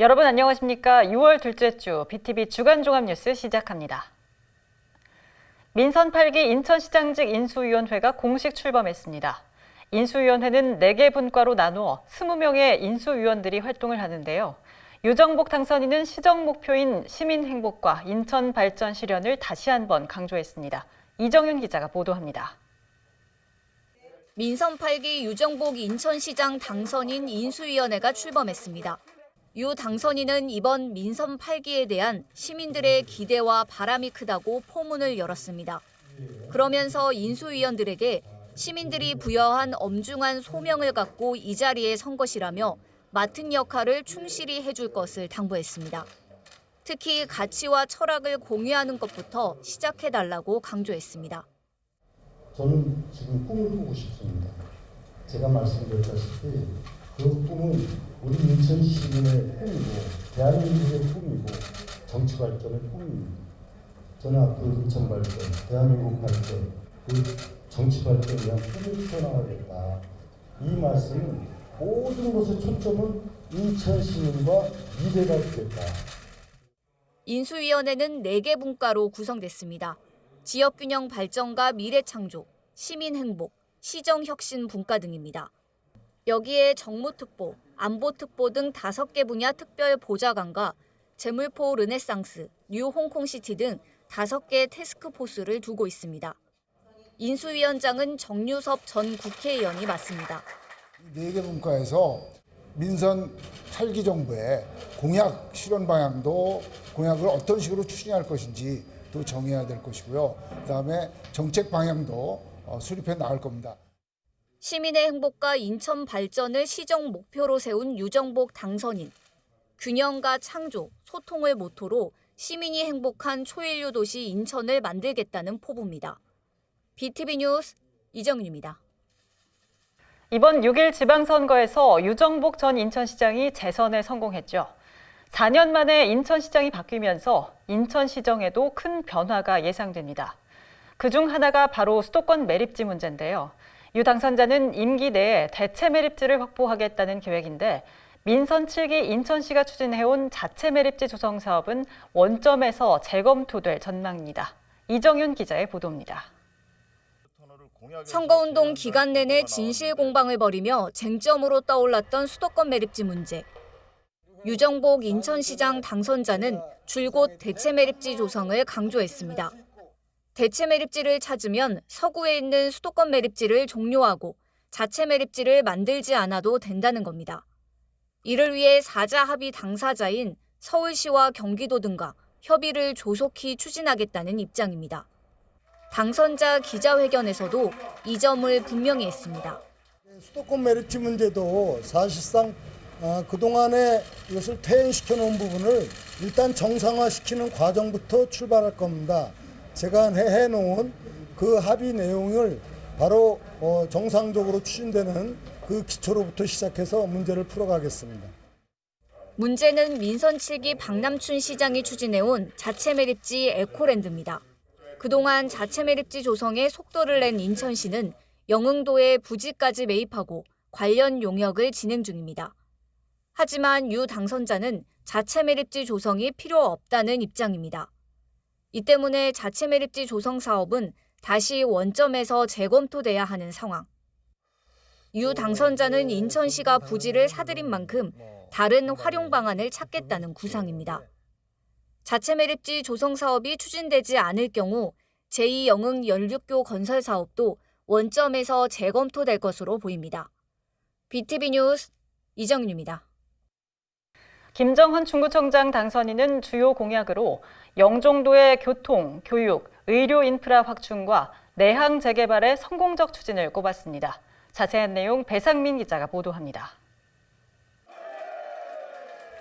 여러분 안녕하십니까? 6월 둘째 주 BTV 주간 종합 뉴스 시작합니다. 민선 8기 인천시장직 인수위원회가 공식 출범했습니다. 인수위원회는 4개 분과로 나누어 20명의 인수위원들이 활동을 하는데요. 유정복 당선인은 시정 목표인 시민 행복과 인천 발전 실현을 다시 한번 강조했습니다. 이정윤 기자가 보도합니다. 민선 8기 유정복 인천시장 당선인 인수위원회가 출범했습니다. 유 당선인은 이번 민선 8기에 대한 시민들의 기대와 바람이 크다고 포문을 열었습니다. 그러면서 인수위원들에게 시민들이 부여한 엄중한 소명을 갖고 이 자리에 선 것이라며 맡은 역할을 충실히 해줄 것을 당부했습니다. 특히 가치와 철학을 공유하는 것부터 시작해달라고 강조했습니다. 저는 지금 꿈을 꾸고 싶습니다. 제가 말씀드렸다시피 그 꿈은 우리 인천 시민의 꿈이고 대한민국의 꿈이고 정치 발전의 꿈입니다. 저는 앞으로 인천 발전, 대한민국 발전, 그 정치 발전을 위한 꿈을 펴나가겠다. 이 말씀은 모든 것의 초점은 인천 시민과 미래가 되겠다. 인수위원회는 4개 분과로 구성됐습니다. 지역균형 발전과 미래창조, 시민행복, 시정혁신 분과 등입니다. 여기에 정무특보, 안보특보 등 5개 분야 특별 보좌관과 재물포 르네상스, 뉴 홍콩시티 등 5개 태스크포스를 두고 있습니다. 인수위원장은 정유섭 전 국회의원이 맡습니다. 4개 분과에서 민선 8기 정부의 공약 실현 방향도 공약을 어떤 식으로 추진할 것인지 또 정해야 될 것이고요. 그다음에 정책 방향도 수립해 나갈 겁니다. 시민의 행복과 인천 발전을 시정 목표로 세운 유정복 당선인. 균형과 창조, 소통을 모토로 시민이 행복한 초일류 도시 인천을 만들겠다는 포부입니다. BTV 뉴스 이정윤입니다. 이번 6일 지방선거에서 유정복 전 인천시장이 재선에 성공했죠. 4년 만에 인천시장이 바뀌면서 인천시정에도 큰 변화가 예상됩니다. 그중 하나가 바로 수도권 매립지 문제인데요. 유 당선자는 임기 내에 대체 매립지를 확보하겠다는 계획인데 민선 7기 인천시가 추진해온 자체 매립지 조성 사업은 원점에서 재검토될 전망입니다. 이정윤 기자의 보도입니다. 선거운동 기간 내내 진실 공방을 벌이며 쟁점으로 떠올랐던 수도권 매립지 문제. 유정복 인천시장 당선자는 줄곧 대체 매립지 조성을 강조했습니다. 대체 매립지를 찾으면 서구에 있는 수도권 매립지를 종료하고 자체 매립지를 만들지 않아도 된다는 겁니다. 이를 위해 4자 합의 당사자인 서울시와 경기도 등과 협의를 조속히 추진하겠다는 입장입니다. 당선자 기자회견에서도 이 점을 분명히 했습니다. 수도권 매립지 문제도 사실상 그동안에 이것을 퇴행시켜 놓은 부분을 일단 정상화시키는 과정부터 출발할 겁니다. 제가 해놓은 그 합의 내용을 바로 정상적으로 추진되는 그 기초로부터 시작해서 문제를 풀어가겠습니다. 문제는 민선 7기 박남춘 시장이 추진해온 자체 매립지 에코랜드입니다. 그동안 자체 매립지 조성에 속도를 낸 인천시는 영흥도에 부지까지 매입하고 관련 용역을 진행 중입니다. 하지만 유 당선자는 자체 매립지 조성이 필요 없다는 입장입니다. 이 때문에 자체 매립지 조성 사업은 다시 원점에서 재검토돼야 하는 상황. 유 당선자는 인천시가 부지를 사들인 만큼 다른 활용 방안을 찾겠다는 구상입니다. 자체 매립지 조성 사업이 추진되지 않을 경우 제2영흥 연륙교 건설 사업도 원점에서 재검토될 것으로 보입니다. BTV 뉴스 이정윤입니다. 김정헌 중구청장 당선인은 주요 공약으로 영종도의 교통, 교육, 의료 인프라 확충과 내항 재개발의 성공적 추진을 꼽았습니다. 자세한 내용 배상민 기자가 보도합니다.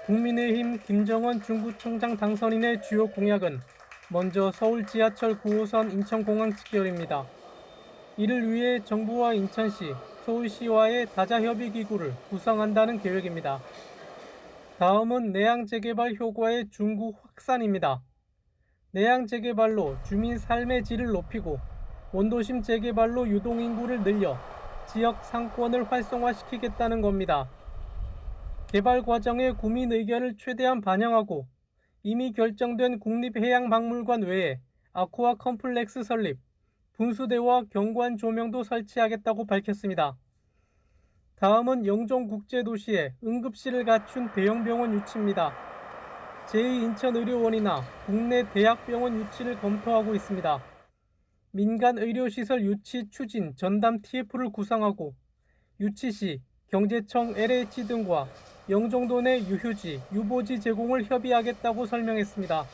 국민의힘 김정헌 중구청장 당선인의 주요 공약은 먼저 서울 지하철 9호선 인천공항 직결입니다. 이를 위해 정부와 인천시, 서울시와의 다자협의기구를 구성한다는 계획입니다. 다음은 내양 재개발 효과의 중구 확산입니다. 내양 재개발로 주민 삶의 질을 높이고 원도심 재개발로 유동인구를 늘려 지역 상권을 활성화시키겠다는 겁니다. 개발 과정의 구민 의견을 최대한 반영하고 이미 결정된 국립해양박물관 외에 아쿠아 컴플렉스 설립, 분수대와 경관 조명도 설치하겠다고 밝혔습니다. 다음은 영종국제도시에 응급실을 갖춘 대형병원 유치입니다. 제2인천의료원이나 국내 대학병원 유치를 검토하고 있습니다. 민간 의료시설 유치 추진 전담 TF를 구성하고 유치 시 경제청 LH 등과 영종도 내 유휴지, 유보지 제공을 협의하겠다고 설명했습니다.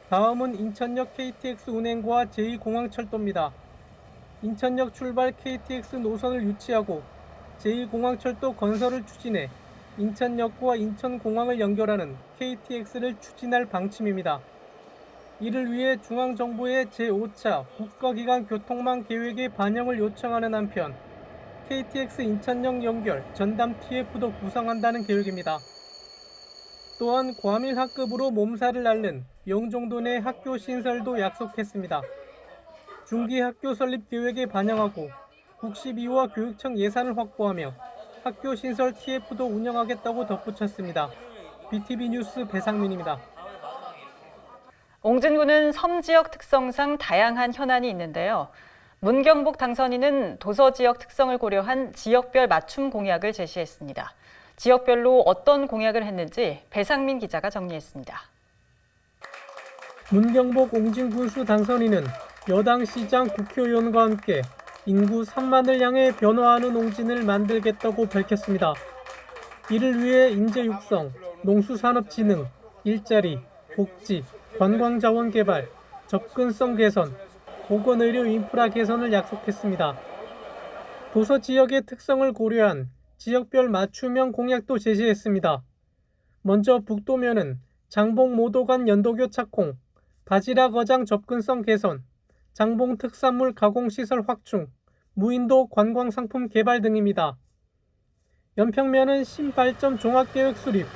다음은 인천역 KTX 운행과 제2공항철도입니다. 인천역 출발 KTX 노선을 유치하고 제2공항철도 건설을 추진해 인천역과 인천공항을 연결하는 KTX를 추진할 방침입니다. 이를 위해 중앙정부의 제5차 국가기관 교통망 계획의 반영을 요청하는 한편 KTX 인천역 연결 전담 TF도 구성한다는 계획입니다. 또한 과밀 학급으로 몸살을 앓는 영종도 내 학교 신설도 약속했습니다. 중기 학교 설립 계획에 반영하고 국시비와 교육청 예산을 확보하며 학교 신설 TF도 운영하겠다고 덧붙였습니다. BTV 뉴스 배상민입니다. 옹진군은 섬 지역 특성상 다양한 현안이 있는데요. 문경복 당선인은 도서 지역 특성을 고려한 지역별 맞춤 공약을 제시했습니다. 지역별로 어떤 공약을 했는지 배상민 기자가 정리했습니다. 문경복 옹진군수 당선인은 여당 시장 국회의원과 함께 인구 3만을 향해 변화하는 옹진을 만들겠다고 밝혔습니다. 이를 위해 인재 육성, 농수산업진흥, 일자리, 복지, 관광자원 개발, 접근성 개선, 보건의료 인프라 개선을 약속했습니다. 도서 지역의 특성을 고려한 지역별 맞춤형 공약도 제시했습니다. 먼저 북도면은 장봉 모도간 연도교 착공, 바지락 어장 접근성 개선, 장봉 특산물 가공시설 확충, 무인도 관광상품 개발 등입니다. 연평면은 신발점 종합계획 수립,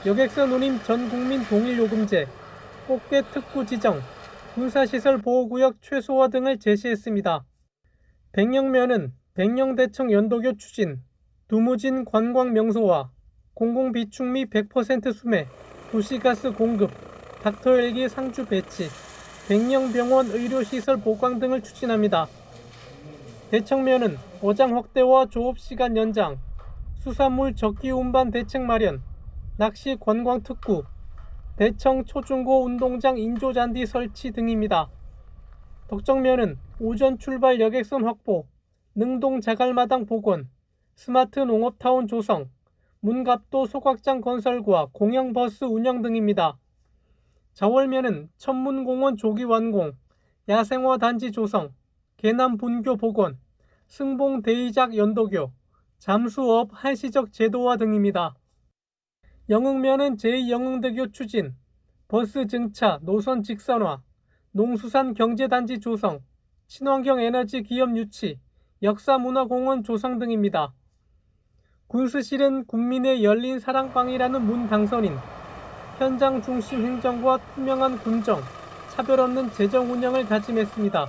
여객선 운임 전국민 동일요금제, 꽃게 특구 지정, 군사시설 보호구역 최소화 등을 제시했습니다. 백령면은 백령대청 연도교 추진, 두무진 관광 명소화, 공공비축 및 100% 수매, 도시가스 공급, 닥터 헬기 상주 배치, 백령병원 의료시설 보강 등을 추진합니다. 대청면은 어장 확대와 조업시간 연장, 수산물 적기 운반 대책 마련, 낚시 관광 특구, 대청 초중고 운동장 인조잔디 설치 등입니다. 덕정면은 오전 출발 여객선 확보, 능동 자갈마당 복원, 스마트 농업타운 조성, 문갑도 소각장 건설과 공영버스 운영 등입니다. 자월면은 천문공원 조기 완공, 야생화 단지 조성, 개남 분교 복원, 승봉 대이작 연도교, 잠수업 한시적 제도화 등입니다. 영흥면은 제2영흥대교 추진, 버스 증차, 노선 직선화, 농수산 경제단지 조성, 친환경 에너지 기업 유치, 역사문화공원 조성 등입니다. 군수실은 국민의 열린 사랑방이라는 문 당선인, 현장 중심 행정과 투명한 군정, 차별 없는 재정 운영을 다짐했습니다.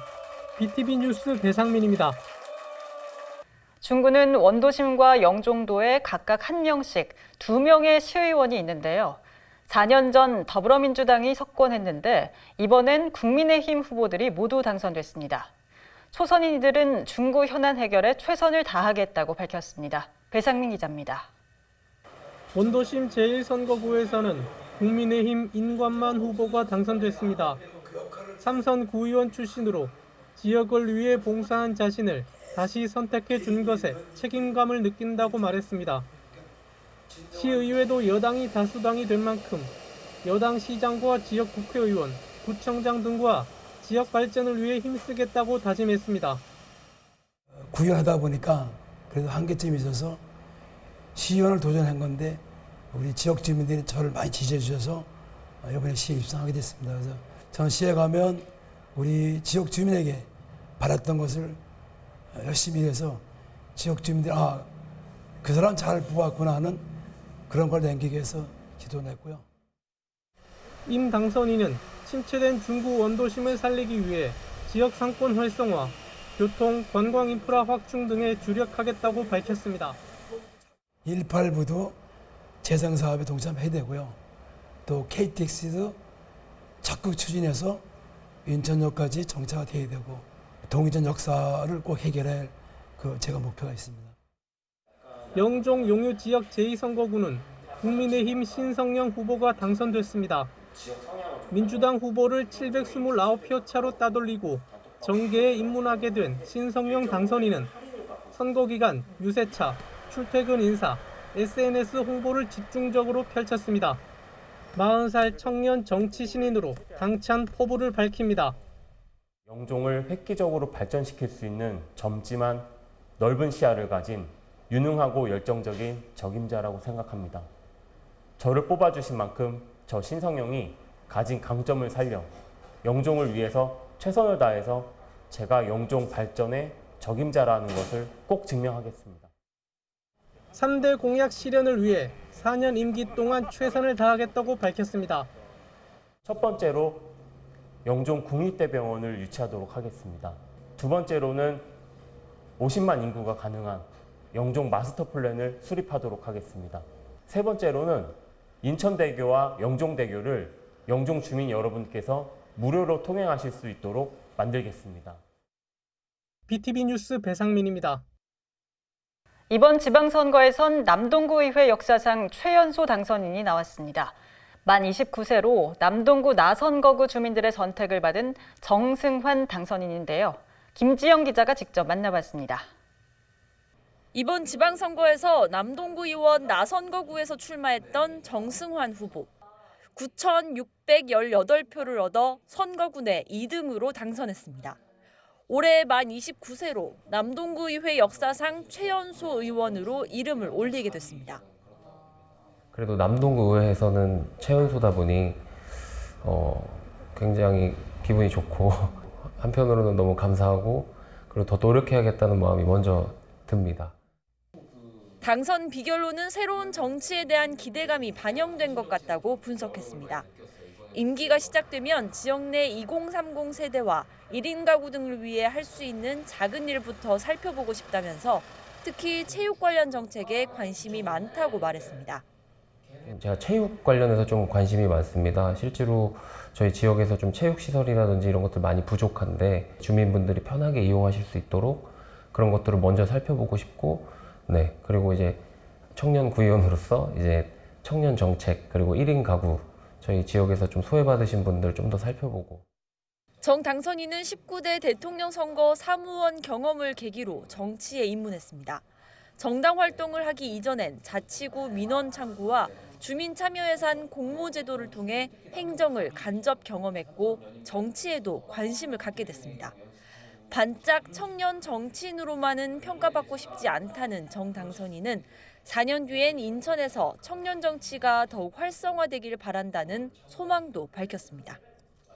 BTV 뉴스 배상민입니다. 중구는 원도심과 영종도에 각각 1명씩 2명의 시의원이 있는데요. 4년 전 더불어민주당이 석권했는데 이번엔 국민의힘 후보들이 모두 당선됐습니다. 초선인 이들은 중구 현안 해결에 최선을 다하겠다고 밝혔습니다. 배상민 기자입니다. 원도심 제1선거구에서는 국민의힘 인관만 후보가 당선됐습니다. 삼선 구의원 출신으로 지역을 위해 봉사한 자신을 다시 선택해 준 것에 책임감을 느낀다고 말했습니다. 시의회도 여당이 다수당이 된 만큼 여당 시장과 지역 국회의원, 구청장 등과 지역 발전을 위해 힘쓰겠다고 다짐했습니다. 구현하다 보니까 그래도 한계점이 있어서 시의원을 도전한 건데 우리 지역 주민들이 저를 많이 지지해 주셔서 이번에 시에 입성하게 됐습니다. 그래서 저는 시에 가면 우리 지역 주민에게 바랐던 것을 열심히 해서 지역 주민들이 그 사람 잘 뽑았구나 하는 그런 걸 남기기 위해서 기도를 했고요. 임 당선인은 침체된 중구 원도심을 살리기 위해 지역 상권 활성화, 교통, 관광 인프라 확충 등에 주력하겠다고 밝혔습니다. 1.8부도 재생 사업에 동참해야 되고요. 또 KTX도 적극 추진해서 인천역까지 정차가 돼야 되고 동이전 역사를 꼭 해결할 제가 목표가 있습니다. 영종 용유 지역 제2선거구는 국민의힘 신성영 후보가 당선됐습니다. 민주당 후보를 729표 차로 따돌리고 정계에 입문하게 된 신성영 당선인은 선거 기간 유세차, 출퇴근 인사, SNS 홍보를 집중적으로 펼쳤습니다. 40살 청년 정치 신인으로 당찬 포부를 밝힙니다. 영종을 획기적으로 발전시킬 수 있는 젊지만 넓은 시야를 가진 유능하고 열정적인 적임자라고 생각합니다. 저를 뽑아주신 만큼 저 신성영이 가진 강점을 살려 영종을 위해서 최선을 다해서 제가 영종 발전의 적임자라는 것을 꼭 증명하겠습니다. 3대 공약 실현을 위해 4년 임기 동안 최선을 다하겠다고 밝혔습니다. 첫 번째로 영종 국립대병원을 유치하도록 하겠습니다. 두 번째로는 50만 인구가 가능한 영종 마스터 플랜을 수립하도록 하겠습니다. 세 번째로는 인천대교와 영종대교를 영종 주민 여러분께서 무료로 통행하실 수 있도록 만들겠습니다. BTV 뉴스 배상민입니다. 이번 지방선거에선 남동구의회 역사상 최연소 당선인이 나왔습니다. 만 29세로 남동구 나선거구 주민들의 선택을 받은 정승환 당선인인데요. 김지영 기자가 직접 만나봤습니다. 이번 지방선거에서 남동구 의원 나선거구에서 출마했던 정승환 후보. 9,618표를 얻어 선거구 내 2등으로 당선했습니다. 올해 만 29세로 남동구 의회 역사상 최연소 의원으로 이름을 올리게 됐습니다. 그래도 남동구 의회에서는 최연소다 보니 굉장히 기분이 좋고 한편으로는 너무 감사하고 그리고 더 노력해야겠다는 마음이 먼저 듭니다. 당선 비결로는 새로운 정치에 대한 기대감이 반영된 것 같다고 분석했습니다. 임기가 시작되면 지역 내 2030 세대와 1인 가구 등을 위해 할 수 있는 작은 일부터 살펴보고 싶다면서 특히 체육 관련 정책에 관심이 많다고 말했습니다. 제가 체육 관련해서 좀 관심이 많습니다. 실제로 저희 지역에서 좀 체육 시설이라든지 이런 것들 많이 부족한데 주민분들이 편하게 이용하실 수 있도록 그런 것들을 먼저 살펴보고 싶고, 네, 그리고 이제 청년 구의원으로서 이제 청년 정책 그리고 1인 가구 저희 지역에서 좀 소외받으신 분들 좀 더 살펴보고. 정 당선인은 19대 대통령 선거 사무원 경험을 계기로 정치에 입문했습니다. 정당 활동을 하기 이전엔 자치구 민원 창구와 주민 참여 예산 공모 제도를 통해 행정을 간접 경험했고 정치에도 관심을 갖게 됐습니다. 반짝 청년 정치인으로만은 평가받고 싶지 않다는 정 당선인은 4년 뒤엔 인천에서 청년 정치가 더욱 활성화되길 바란다는 소망도 밝혔습니다.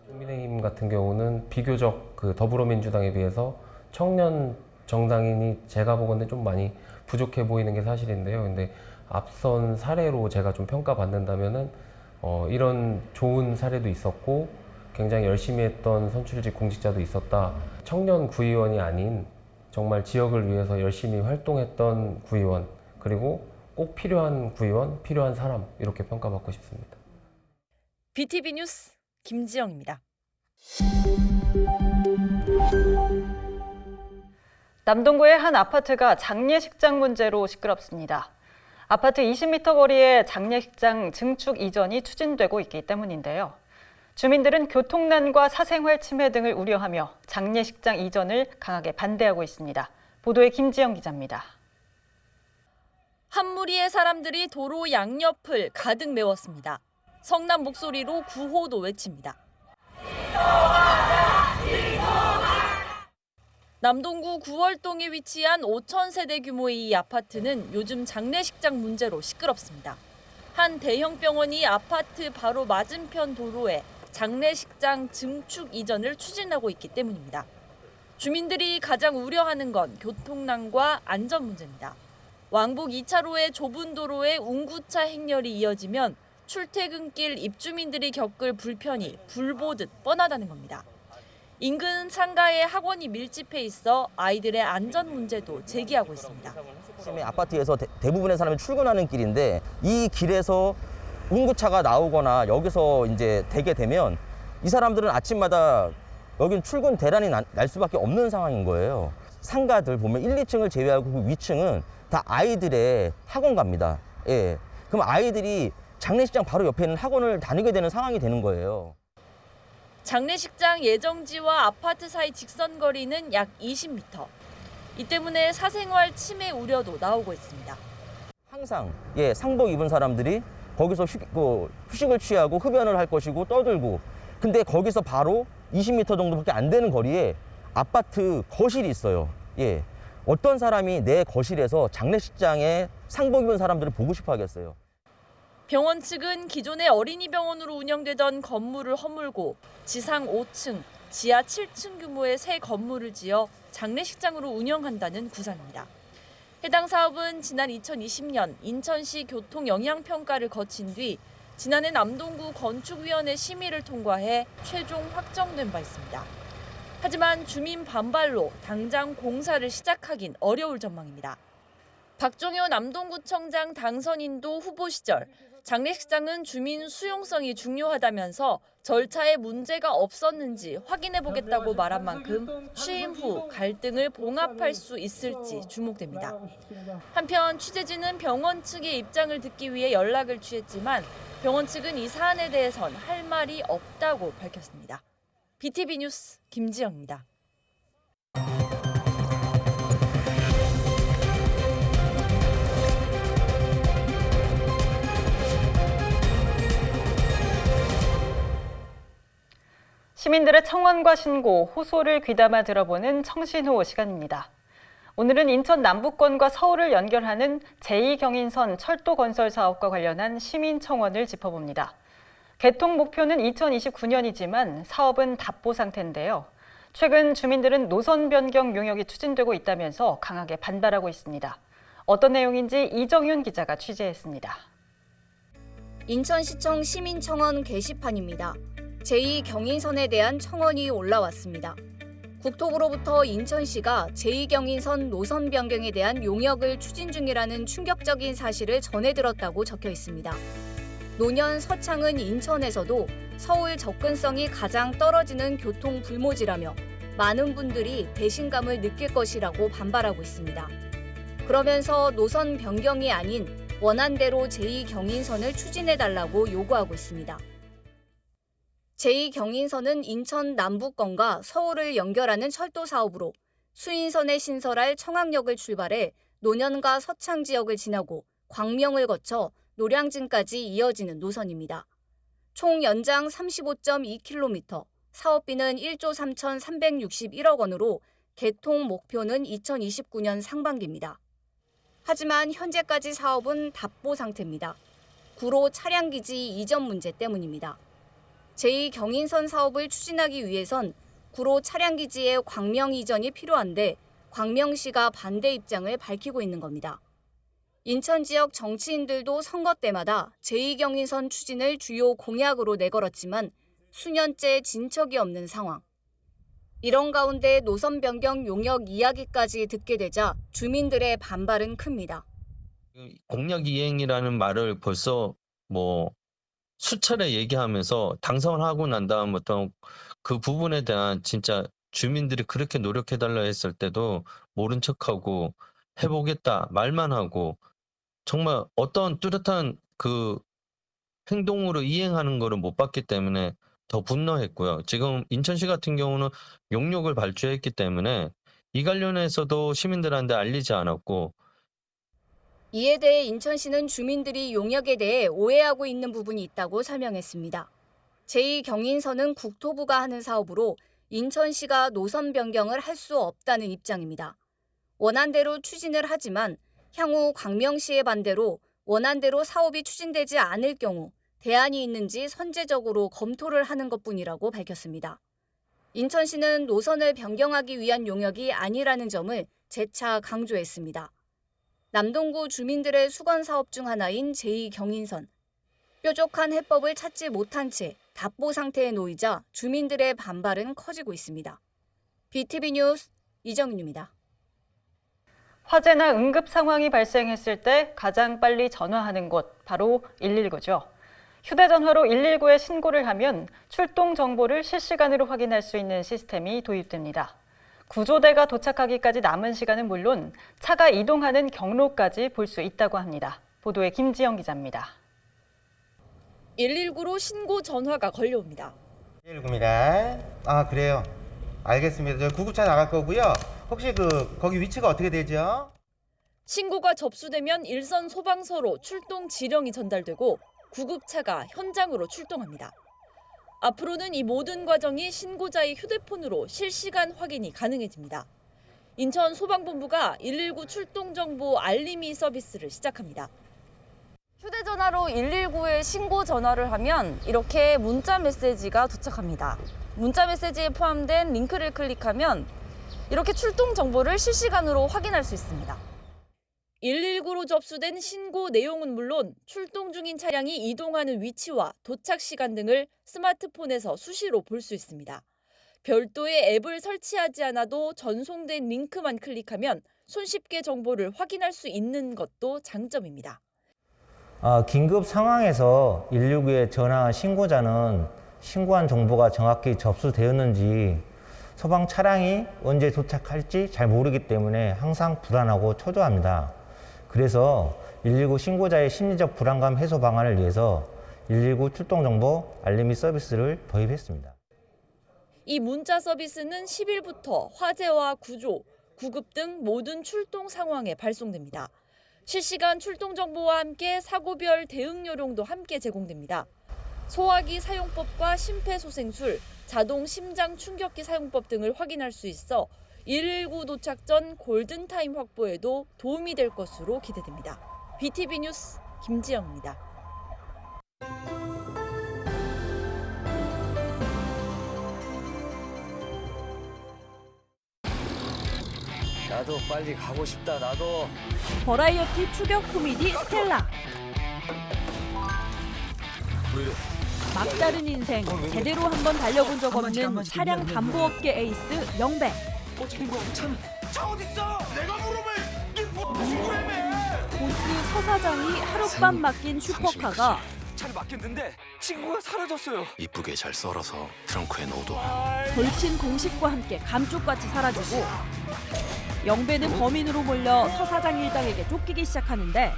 국민의힘 같은 경우는 비교적 더불어민주당에 비해서 청년 정당인이 제가 보건대 좀 많이 부족해 보이는 게 사실인데요. 근데 앞선 사례로 제가 좀 평가받는다면은 이런 좋은 사례도 있었고 굉장히 열심히 했던 선출직 공직자도 있었다. 청년 구의원이 아닌 정말 지역을 위해서 열심히 활동했던 구의원 그리고 꼭 필요한 구의원, 필요한 사람 이렇게 평가받고 싶습니다. BTV 뉴스 김지영입니다. 남동구의 한 아파트가 장례식장 문제로 시끄럽습니다. 아파트 20m 거리에 장례식장 증축 이전이 추진되고 있기 때문인데요. 주민들은 교통난과 사생활 침해 등을 우려하며 장례식장 이전을 강하게 반대하고 있습니다. 보도에 김지영 기자입니다. 한 무리의 사람들이 도로 양옆을 가득 메웠습니다. 성난 목소리로 구호도 외칩니다. 남동구 구월동에 위치한 5,000세대 규모의 이 아파트는 요즘 장례식장 문제로 시끄럽습니다. 한 대형 병원이 아파트 바로 맞은편 도로에 장례식장 증축 이전을 추진하고 있기 때문입니다. 주민들이 가장 우려하는 건 교통난과 안전 문제입니다. 왕복 2차로의 좁은 도로에 운구차 행렬이 이어지면 출퇴근길 입주민들이 겪을 불편이 불보듯 뻔하다는 겁니다. 인근 상가에 학원이 밀집해 있어 아이들의 안전 문제도 제기하고 있습니다. 아파트에서 대부분의 사람이 출근하는 길인데 이 길에서 운구차가 나오거나 여기서 이제 대게 되면 이 사람들은 아침마다 여긴 출근 대란이 날 수밖에 없는 상황인 거예요. 상가들 보면 1, 2층을 제외하고 그 위층은 다 아이들의 학원 갑니다. 예. 그럼 아이들이 장례식장 바로 옆에 있는 학원을 다니게 되는 상황이 되는 거예요. 장례식장 예정지와 아파트 사이 직선 거리는 약 20m. 이 때문에 사생활 침해 우려도 나오고 있습니다. 항상 상복 입은 사람들이 거기서 휴식을 취하고 흡연을 할 것이고 떠들고, 근데 거기서 바로 20m 정도밖에 안 되는 거리에 아파트 거실이 있어요. 어떤 사람이 내 거실에서 장례식장에 상복 입은 사람들을 보고 싶어 하겠어요. 병원 측은 기존의 어린이 병원으로 운영되던 건물을 허물고 지상 5층, 지하 7층 규모의 새 건물을 지어 장례식장으로 운영한다는 구상입니다. 해당 사업은 지난 2020년 인천시 교통 영향평가를 거친 뒤 지난해 남동구 건축위원회 심의를 통과해 최종 확정된 바 있습니다. 하지만 주민 반발로 당장 공사를 시작하긴 어려울 전망입니다. 박종효 남동구청장 당선인도 후보 시절 장례식장은 주민 수용성이 중요하다면서 절차에 문제가 없었는지 확인해보겠다고 말한 만큼 취임 후 갈등을 봉합할 수 있을지 주목됩니다. 한편 취재진은 병원 측의 입장을 듣기 위해 연락을 취했지만 병원 측은 이 사안에 대해선 할 말이 없다고 밝혔습니다. BTV 뉴스 김지영입니다. 시민들의 청원과 신고, 호소를 귀담아 들어보는 청신호 시간입니다. 오늘은 인천 남부권과 서울을 연결하는 제2경인선 철도 건설 사업과 관련한 시민 청원을 짚어봅니다. 개통 목표는 2029년이지만 사업은 답보 상태인데요. 최근 주민들은 노선 변경 용역이 추진되고 있다면서 강하게 반발하고 있습니다. 어떤 내용인지 이정윤 기자가 취재했습니다. 인천시청 시민청원 게시판입니다. 제2경인선에 대한 청원이 올라왔습니다. 국토부로부터 인천시가 제2경인선 노선 변경에 대한 용역을 추진 중이라는 충격적인 사실을 전해 들었다고 적혀 있습니다. 노년 서창은 인천에서도 서울 접근성이 가장 떨어지는 교통 불모지라며 많은 분들이 배신감을 느낄 것이라고 반발하고 있습니다. 그러면서 노선 변경이 아닌 원안대로 제2경인선을 추진해달라고 요구하고 있습니다. 제2경인선은 인천 남부권과 서울을 연결하는 철도 사업으로 수인선에 신설할 청학역을 출발해 노년과 서창 지역을 지나고 광명을 거쳐 노량진까지 이어지는 노선입니다. 총 연장 35.2km, 사업비는 1조 3,361억 원으로 개통 목표는 2029년 상반기입니다. 하지만 현재까지 사업은 답보 상태입니다. 구로 차량기지 이전 문제 때문입니다. 제2경인선 사업을 추진하기 위해선 구로 차량기지의 광명 이전이 필요한데 광명시가 반대 입장을 밝히고 있는 겁니다. 인천 지역 정치인들도 선거 때마다 제2경인선 추진을 주요 공약으로 내걸었지만 수년째 진척이 없는 상황. 이런 가운데 노선 변경 용역 이야기까지 듣게 되자 주민들의 반발은 큽니다. 공약 이행이라는 말을 벌써 수차례 얘기하면서 당선을 하고 난 다음부터 그 부분에 대한 진짜 주민들이 그렇게 노력해달라 했을 때도 모른 척하고 해보겠다 말만 하고 정말 어떤 뚜렷한 그 행동으로 이행하는 거를 못 봤기 때문에 더 분노했고요. 지금 인천시 같은 경우는 용역을 발주했기 때문에 이 관련해서도 시민들한테 알리지 않았고 이에 대해 인천시는 주민들이 용역에 대해 오해하고 있는 부분이 있다고 설명했습니다. 제2경인선은 국토부가 하는 사업으로 인천시가 노선 변경을 할 수 없다는 입장입니다. 원안대로 추진을 하지만 향후 광명시의 반대로 원안대로 사업이 추진되지 않을 경우 대안이 있는지 선제적으로 검토를 하는 것뿐이라고 밝혔습니다. 인천시는 노선을 변경하기 위한 용역이 아니라는 점을 재차 강조했습니다. 남동구 주민들의 수건 사업 중 하나인 제2경인선. 뾰족한 해법을 찾지 못한 채 답보 상태에 놓이자 주민들의 반발은 커지고 있습니다. BTV 뉴스 이정윤입니다. 화재나 응급 상황이 발생했을 때 가장 빨리 전화하는 곳, 바로 119죠. 휴대전화로 119에 신고를 하면 출동 정보를 실시간으로 확인할 수 있는 시스템이 도입됩니다. 구조대가 도착하기까지 남은 시간은 물론 차가 이동하는 경로까지 볼 수 있다고 합니다. 보도에 김지영 기자입니다. 119로 신고 전화가 걸려옵니다. 119입니다. 아, 그래요. 알겠습니다. 저 구급차 나갈 거고요. 혹시 거기 위치가 어떻게 되죠? 신고가 접수되면 일선 소방서로 출동 지령이 전달되고 구급차가 현장으로 출동합니다. 앞으로는 이 모든 과정이 신고자의 휴대폰으로 실시간 확인이 가능해집니다. 인천 소방본부가 119 출동 정보 알림이 서비스를 시작합니다. 휴대전화로 119에 신고 전화를 하면 이렇게 문자 메시지가 도착합니다. 문자 메시지에 포함된 링크를 클릭하면 이렇게 출동 정보를 실시간으로 확인할 수 있습니다. 119로 접수된 신고 내용은 물론 출동 중인 차량이 이동하는 위치와 도착 시간 등을 스마트폰에서 수시로 볼 수 있습니다. 별도의 앱을 설치하지 않아도 전송된 링크만 클릭하면 손쉽게 정보를 확인할 수 있는 것도 장점입니다. 긴급 상황에서 119에 전화한 신고자는 신고한 정보가 정확히 접수되었는지 소방 차량이 언제 도착할지 잘 모르기 때문에 항상 불안하고 초조합니다. 그래서 119 신고자의 심리적 불안감 해소 방안을 위해서 119 출동 정보 알림이 서비스를 도입했습니다. 이 문자 서비스는 10일부터 화재와 구조, 구급 등 모든 출동 상황에 발송됩니다. 실시간 출동 정보와 함께 사고별 대응 요령도 함께 제공됩니다. 소화기 사용법과 심폐소생술, 자동 심장 충격기 사용법 등을 확인할 수 있어 119 도착 전 골든타임 확보에도 도움이 될 것으로 기대됩니다. BTV 뉴스 김지영입니다. 나도 빨리 가고 싶다. 나도. 버라이어티 추격 코미디 스텔라. 막다른 인생, 제대로 한번 달려본 적 없는 차량 담보업계 에이스 영배. 차 어딨어? 내가 물어보면 누구라며? 보스 서 사장이 하룻밤 맡긴 슈퍼카가 차를 맡겼는데 친구가 사라졌어요. 이쁘게 잘 썰어서 트렁크에 넣어둬. 걸친 공식과 함께 감쪽같이 사라지고 영배는 범인으로 몰려 서 사장 일당에게 쫓기기 시작하는데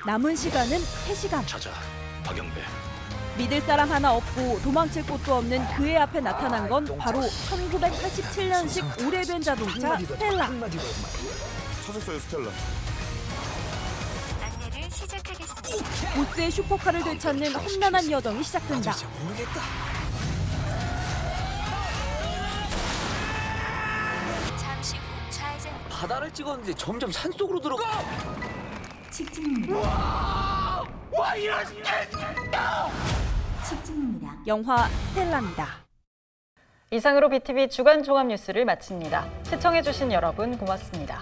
남은 시간은 3시간. 찾아, 박영배. 믿을 사람 하나 없고 도망칠 곳도 없는 그의 앞에 나타난 건 바로 1987년식 오래된 자동차 스텔라. 찾았어요, 스텔라. 안내를 시작하겠습니다. 보스의 슈퍼카를 되찾는 험난한 여정이 시작된다. 잠시 후 좌회전. 바다를 찍었는데 점점 산속으로 들어가. 직진입니다. 와 이러시네. 직진입니다. 영화 스텔라입니다. 이상으로 BTV 주간 종합 뉴스를 마칩니다. 시청해주신 여러분 고맙습니다.